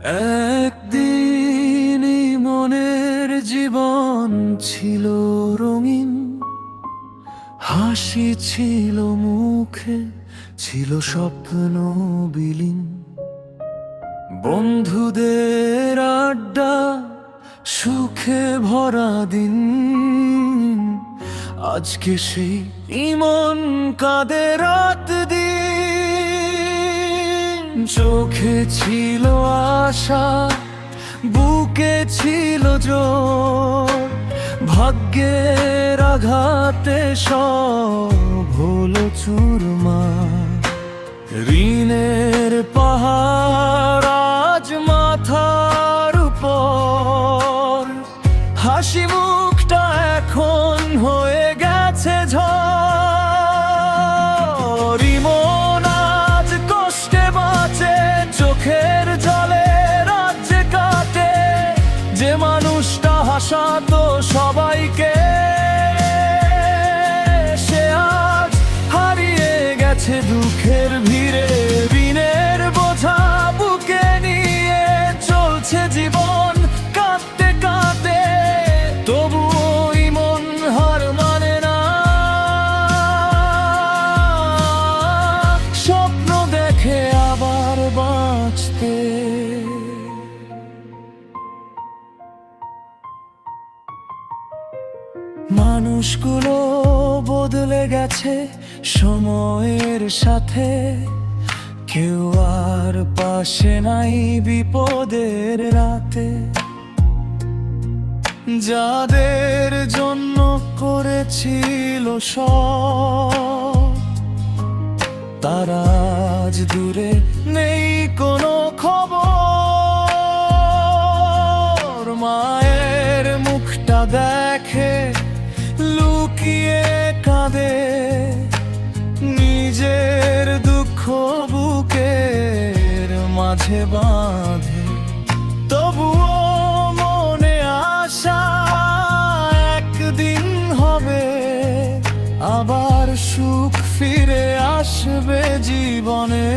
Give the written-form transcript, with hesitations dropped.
একদিন এই মনের জীবন ছিল রঙিন, হাসি ছিল মুখে, ছিল স্বপ্ন বিলীন। বন্ধুদের আড্ডা, সুখে ভরা দিন। আজকে সেই ইমন কাঁদে রাত দিন। চোখে ছিল আশা, বুকে ছিল জোর। ভাগ্যের আঘাতে সব হলো চুরমার। ঋণের পাহাড় আজ মাথার উপর। হাসি মুখটা এখন হয়ে গেছে ঝড়। ইমন আজ কষ্টে বাঁচে, চোখের জলে রাজ্যে কাটে। যে মানুষটা হাসাতো সবাইকে, সে আজ হারিয়ে গেছে দুঃখের ভিড়ে। ঋণের বোঝা বুকে নিয়ে চলছে জীবন কাঁদতে কাঁদতে। তবুও ইমন হার মানে না, স্বপ্ন দেখে আবার বাঁচতে। মানুষগুলো বদলে গেছে সময়ের সাথে। কেউ আর পাশে নাই বিপদের রাতে। যাদের জন্য করেছিল সব, তারা আজ দূরে, নেই কোনো খবর। মায়ের মুখটা দেখে লুকিয়ে কাঁদে, নিজের দুঃখ বুকের মাঝে বাঁধে। তবুও মনে আশা, একদিন হবে আবার সুখ ফিরে আসবে জীবনে।